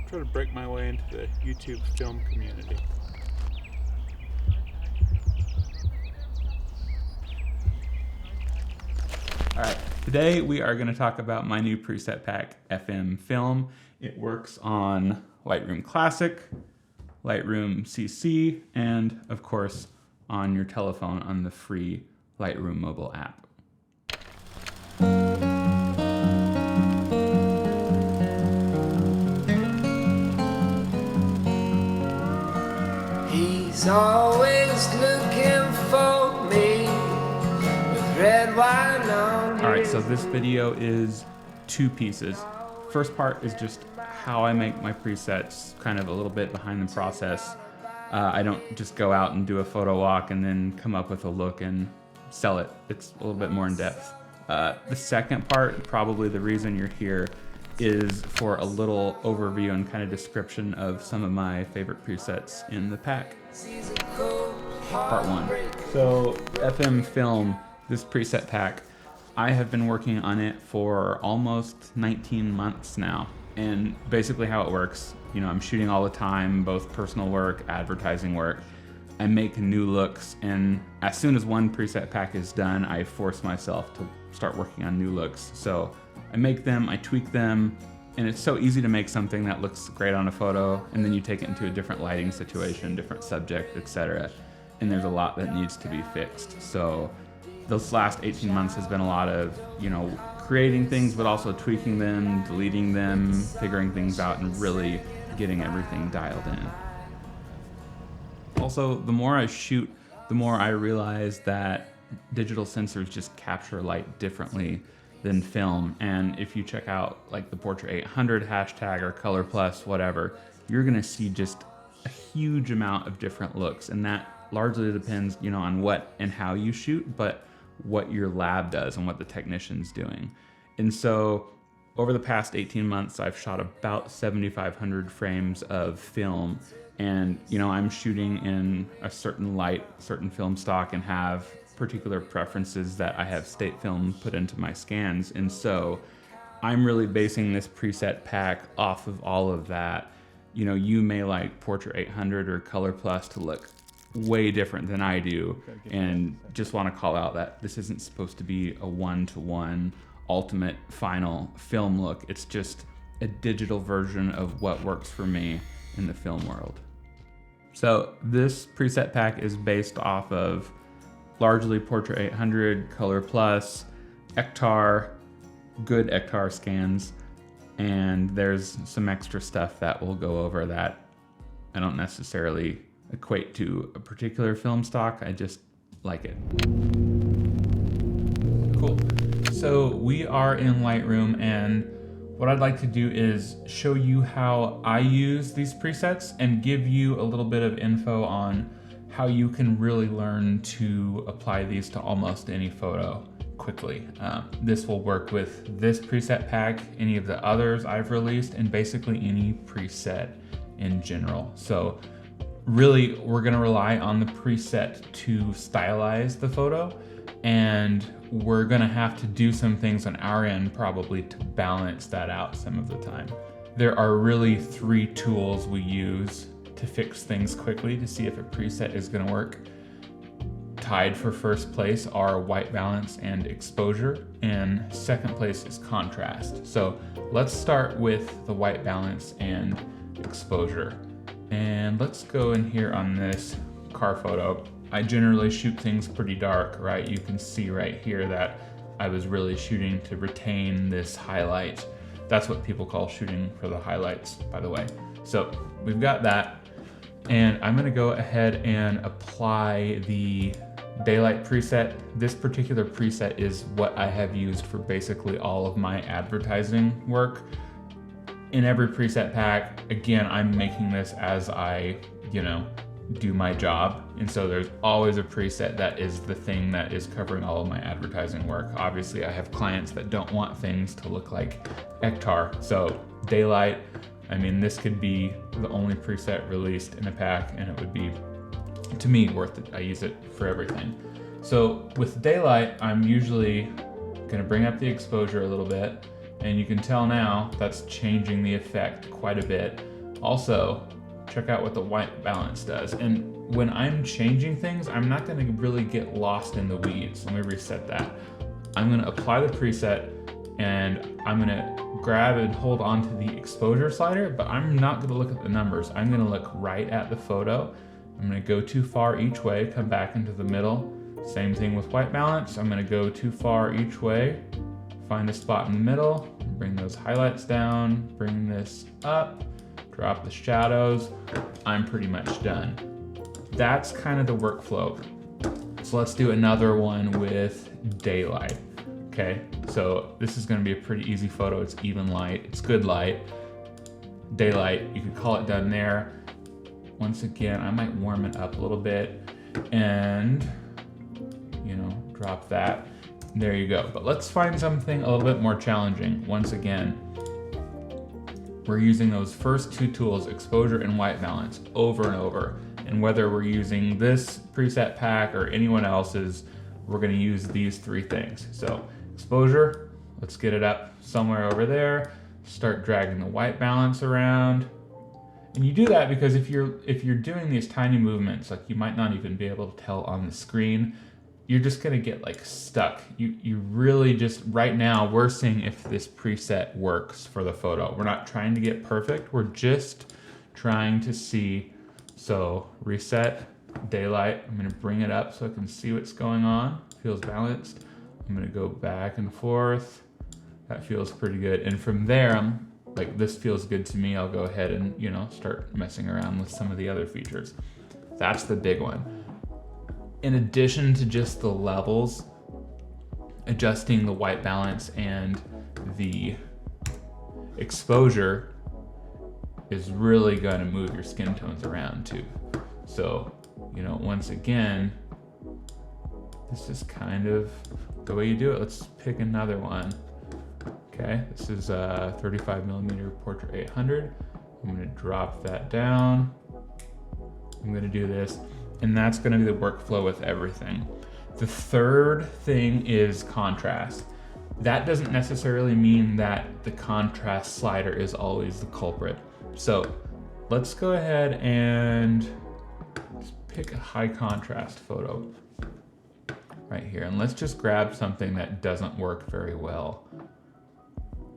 try to break my way into the YouTube film community. All right, today we are going to talk about my new preset pack, FM Film. It works on Lightroom Classic, Lightroom CC, and of course on your telephone on the free Lightroom mobile app. He's always looking for me with red wine on. All right, so this video is two pieces. First part is just how I make my presets, kind of a little bit behind the process. I don't just go out and do a photo walk and then come up with a look and sell it. It's a little bit more in depth. The second part, probably the reason you're here, is for a little overview and kind of description of some of my favorite presets in the pack. Part one. So FM Film, this preset pack, I have been working on it for almost 19 months now. And basically how it works, you know, I'm shooting all the time, both personal work, advertising work. I make new looks, and as soon as one preset pack is done, I force myself to start working on new looks. So I make them, I tweak them, and it's so easy to make something that looks great on a photo, and then you take it into a different lighting situation, different subject, etc. And there's a lot that needs to be fixed. So those last 18 months has been a lot of, you know, creating things, but also tweaking them, deleting them, figuring things out, and really getting everything dialed in. Also, the more I shoot, the more I realize that digital sensors just capture light differently than film. And if you check out like the Portrait 800 hashtag or Color Plus, whatever, you're gonna see just a huge amount of different looks. And that largely depends, you know, on what and how you shoot, but what your lab does and what the technician's doing. And so over the past 18 months, I've shot about 7,500 frames of film. And, you know, I'm shooting in a certain light, certain film stock, and have particular preferences that I have state film put into my scans. And so I'm really basing this preset pack off of all of that. You know, you may like Portrait 800 or Color Plus to look way different than I do, and just want to call out that this isn't supposed to be a one-to-one ultimate final film look. It's just a digital version of what works for me in the film world. So this preset pack is based off of largely Portrait 800, Color Plus, Ektar, good Ektar scans, and there's some extra stuff that we'll go over that I don't necessarily equate to a particular film stock. I just like it. Cool. So we are in Lightroom, and what I'd like to do is show you how I use these presets and give you a little bit of info on how you can really learn to apply these to almost any photo quickly. This will work with this preset pack, any of the others I've released, and basically any preset in general. So really, we're gonna rely on the preset to stylize the photo, and we're gonna have to do some things on our end probably to balance that out some of the time. There are really three tools we use to fix things quickly to see if a preset is gonna work. Tied for first place are white balance and exposure, and second place is contrast. So let's start with the white balance and exposure. And let's go in here on this car photo. I generally shoot things pretty dark, right? You can see right here that I was really shooting to retain this highlight. That's what people call shooting for the highlights, by the way. So we've got that, and I'm gonna go ahead and apply the daylight preset. This particular preset is what I have used for basically all of my advertising work. In every preset pack, again, I'm making this as I, you know, do my job. And so there's always a preset that is the thing that is covering all of my advertising work. Obviously, I have clients that don't want things to look like Ektar. So daylight, I mean, this could be the only preset released in a pack, and it would be, to me, worth it. I use it for everything. So with daylight, I'm usually gonna bring up the exposure a little bit, and you can tell now that's changing the effect quite a bit. Also, check out what the white balance does. And when I'm changing things, I'm not gonna really get lost in the weeds. Let me reset that. I'm gonna apply the preset and I'm gonna grab and hold onto the exposure slider, but I'm not gonna look at the numbers. I'm gonna look right at the photo. I'm gonna go too far each way, come back into the middle. Same thing with white balance. I'm gonna go too far each way, find a spot in the middle, bring those highlights down, bring this up, drop the shadows. I'm pretty much done. That's kind of the workflow. So let's do another one with daylight. Okay, so this is gonna be a pretty easy photo. It's even light, it's good light. Daylight, you could call it done there. Once again, I might warm it up a little bit and, you know, drop that. There you go. But let's find something a little bit more challenging. Once again, we're using those first two tools, exposure and white balance, over and over. And whether we're using this preset pack or anyone else's, we're gonna use these three things. So exposure, let's get it up somewhere over there. Start dragging the white balance around. And you do that because if you're doing these tiny movements, like you might not even be able to tell on the screen, you're just gonna get like stuck. You really just, right now, we're seeing if this preset works for the photo. We're not trying to get perfect, we're just trying to see. So reset, daylight, I'm gonna bring it up so I can see what's going on. Feels balanced. I'm gonna go back and forth. That feels pretty good. And from there, I'm like, this feels good to me. I'll go ahead and, you know, start messing around with some of the other features. That's the big one. In addition to just the levels, adjusting the white balance and the exposure is really going to move your skin tones around too. So, you know, once again, this is kind of the way you do it. Let's pick another one. Okay, this is a 35mm Portrait 800. I'm gonna drop that down. I'm gonna do this, and that's gonna be the workflow with everything. The third thing is contrast. That doesn't necessarily mean that the contrast slider is always the culprit. So let's go ahead and just pick a high contrast photo right here. And let's just grab something that doesn't work very well.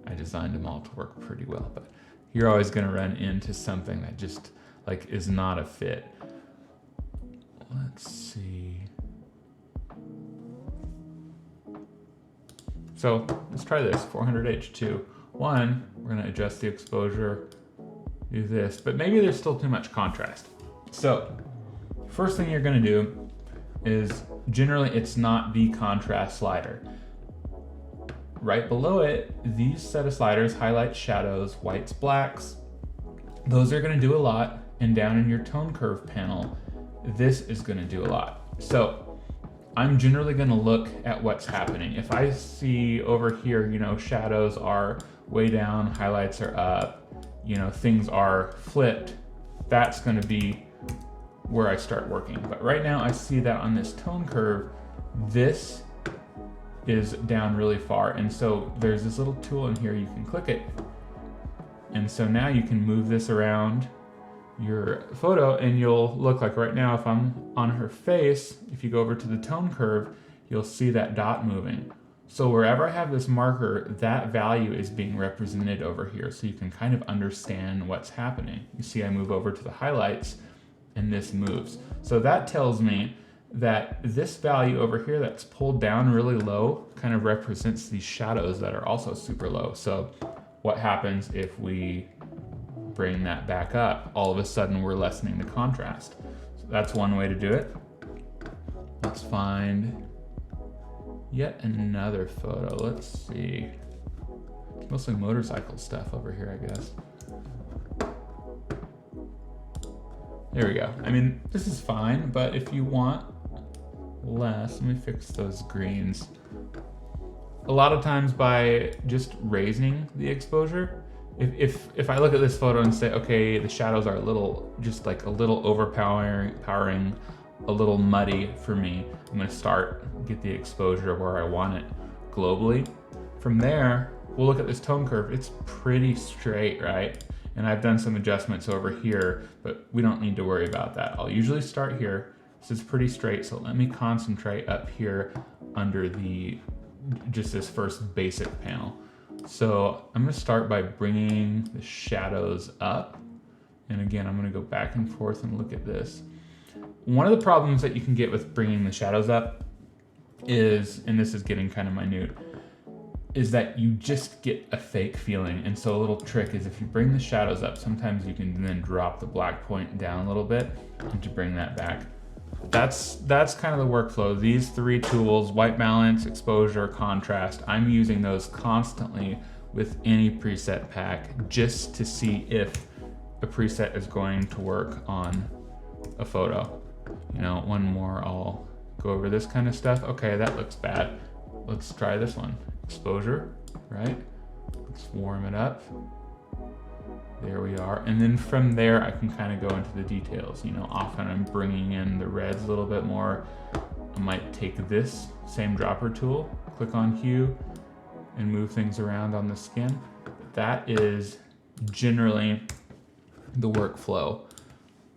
I designed them all to work pretty well, but you're always gonna run into something that just like is not a fit. Let's see. So let's try this, 400H2. One, we're gonna adjust the exposure, do this, but maybe there's still too much contrast. So first thing you're gonna do is, generally it's not the contrast slider. Right below it, these set of sliders, highlights, shadows, whites, blacks, those are gonna do a lot. And down in your tone curve panel, this is gonna do a lot. So I'm generally gonna look at what's happening. If I see over here, you know, shadows are way down, highlights are up, you know, things are flipped, that's gonna be where I start working. But right now I see that on this tone curve, this is down really far. And so there's this little tool in here, you can click it. And so now you can move this around your photo and you'll look like right now, if I'm on her face, if you go over to the tone curve, you'll see that dot moving. So wherever I have this marker, that value is being represented over here. So you can kind of understand what's happening. You see I move over to the highlights and this moves. So that tells me that this value over here that's pulled down really low kind of represents these shadows that are also super low. So what happens if we bring that back up? All of a sudden we're lessening the contrast. So that's one way to do it. Let's find yet another photo. Let's see. It's mostly motorcycle stuff over here, I guess. There we go. I mean, this is fine, but if you want less, let me fix those greens. A lot of times by just raising the exposure, if I look at this photo and say, okay, the shadows are a little, just like a little overpowering, a little muddy for me, I'm gonna get the exposure where I want it globally. From there, we'll look at this tone curve. It's pretty straight, right? And I've done some adjustments over here, but we don't need to worry about that. I'll usually start here. This is pretty straight, so let me concentrate up here under just this first basic panel. So I'm gonna start by bringing the shadows up. And again, I'm gonna go back and forth and look at this. One of the problems that you can get with bringing the shadows up is, and this is getting kind of minute, is that you just get a fake feeling. And so a little trick is if you bring the shadows up, sometimes you can then drop the black point down a little bit and to bring that back. That's kind of the workflow. These three tools, white balance, exposure, contrast, I'm using those constantly with any preset pack just to see if a preset is going to work on a photo. You know, one more, I'll go over this kind of stuff. Okay, that looks bad. Let's try this one. Exposure, right? Let's warm it up. There we are. And then from there, I can kind of go into the details. You know, often I'm bringing in the reds a little bit more. I might take this same dropper tool, click on hue, and move things around on the skin. That is generally the workflow.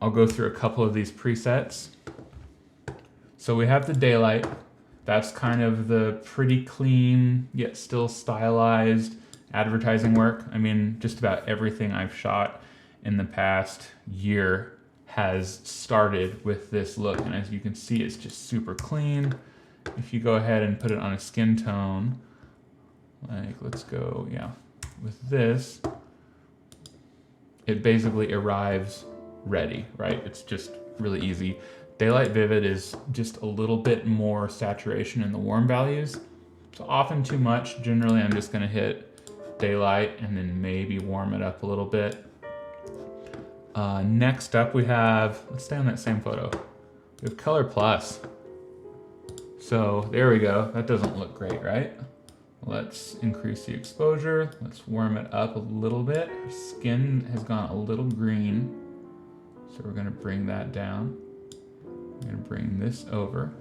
I'll go through a couple of these presets. So we have the daylight. That's kind of the pretty clean, yet still stylized advertising work. I mean, just about everything I've shot in the past year has started with this look. And as you can see, it's just super clean. If you go ahead and put it on a skin tone, like let's go, yeah, with this, it basically arrives ready, right? It's just really easy. Daylight Vivid is just a little bit more saturation in the warm values. So often too much. Generally, I'm just gonna hit daylight and then maybe warm it up a little bit. Next up we have, let's stay on that same photo. We have Color Plus. So there we go. That doesn't look great, right? Let's increase the exposure. Let's warm it up a little bit. Our skin has gone a little green. So we're gonna bring that down. I'm gonna bring this over.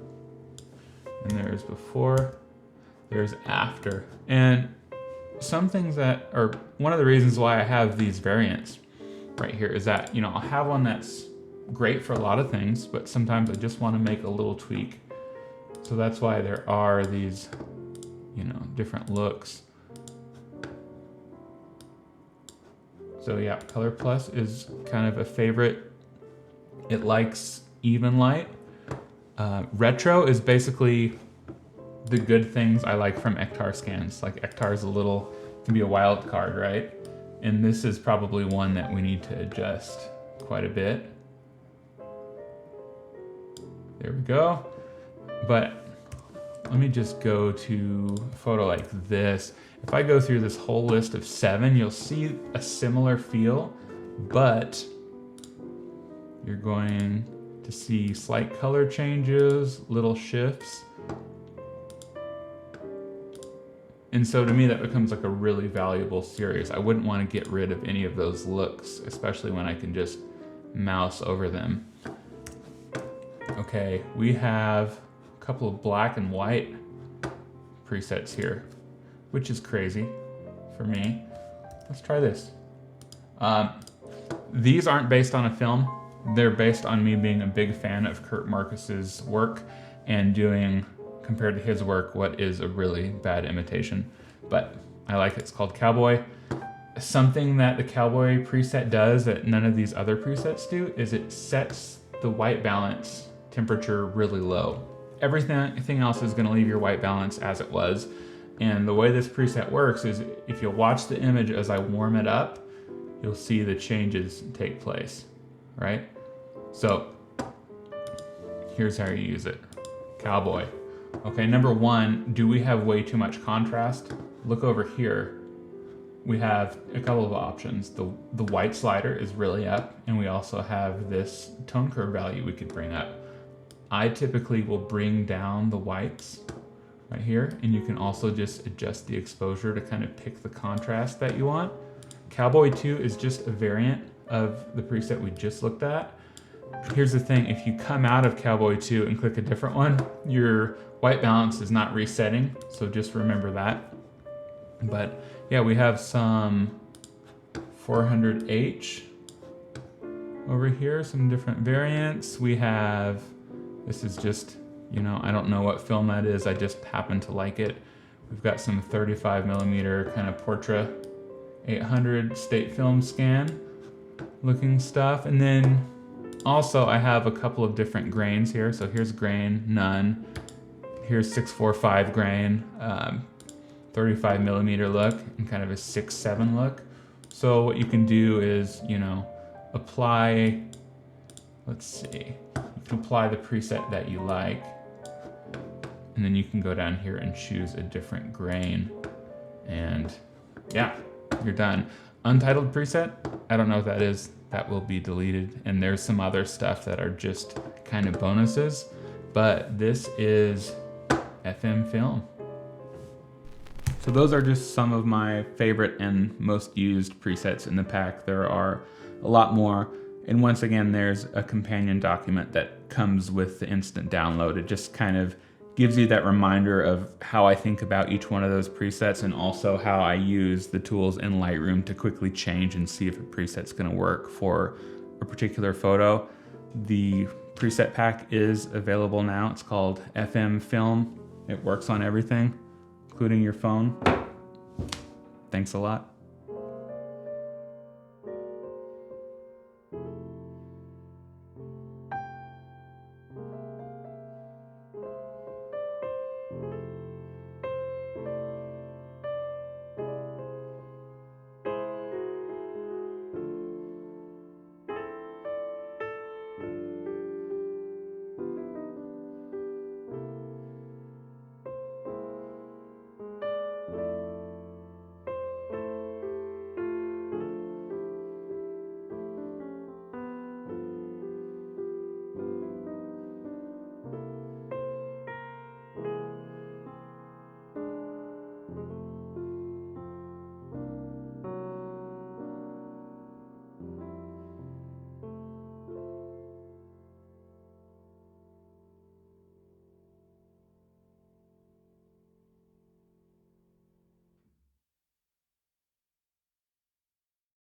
And there's before, there's after. And some things that are, one of the reasons why I have these variants right here is that, you know, I'll have one that's great for a lot of things, but sometimes I just wanna make a little tweak. So that's why there are these, you know, different looks. So yeah, Color Plus is kind of a favorite. It likes even light. Retro is basically the good things I like from Ektar scans. Like Ektar is can be a wild card, right? And this is probably one that we need to adjust quite a bit. There we go. But let me just go to a photo like this. If I go through this whole list of 7, you'll see a similar feel, but you're going to see slight color changes, little shifts. And so to me, that becomes like a really valuable series. I wouldn't want to get rid of any of those looks, especially when I can just mouse over them. Okay, we have a couple of black and white presets here, which is crazy for me. Let's try this. These aren't based on a film. They're based on me being a big fan of Kurt Marcus's work and doing, compared to his work, what is a really bad imitation. But I like it. It's called Cowboy. Something that the Cowboy preset does that none of these other presets do is it sets the white balance temperature really low. Everything else is going to leave your white balance as it was. And the way this preset works is if you watch the image as I warm it up, you'll see the changes take place, right? So here's how you use it. Cowboy. Okay, number 1, do we have way too much contrast? Look over here. We have a couple of options. The white slider is really up, and we also have this tone curve value we could bring up. I typically will bring down the whites right here, and you can also just adjust the exposure to kind of pick the contrast that you want. Cowboy 2 is just a variant of the preset we just looked at. Here's the thing, if you come out of Cowboy 2 and click a different one, your white balance is not resetting, so just remember that. But yeah, we have some 400H. Over here, some different variants. We have, this is just, you know, I don't know what film that is, I just happen to like it. We've got some 35mm kind of Portra 800 state film scan looking stuff. And then also I have a couple of different grains here. So here's grain, none. Here's 645 grain, 35mm look, and kind of a 6.7 look. So what you can do is, you know, apply, let's see, you can apply the preset that you like, and then you can go down here and choose a different grain, and yeah, you're done. Untitled preset, I don't know what that is, that will be deleted, and there's some other stuff that are just kind of bonuses, but this is FM film. So those are just some of my favorite and most used presets in the pack. There are a lot more. And once again, there's a companion document that comes with the instant download. It just kind of gives you that reminder of how I think about each one of those presets, and also how I use the tools in Lightroom to quickly change and see if a preset's gonna work for a particular photo. The preset pack is available now. It's called FM Film. It works on everything, including your phone. Thanks a lot.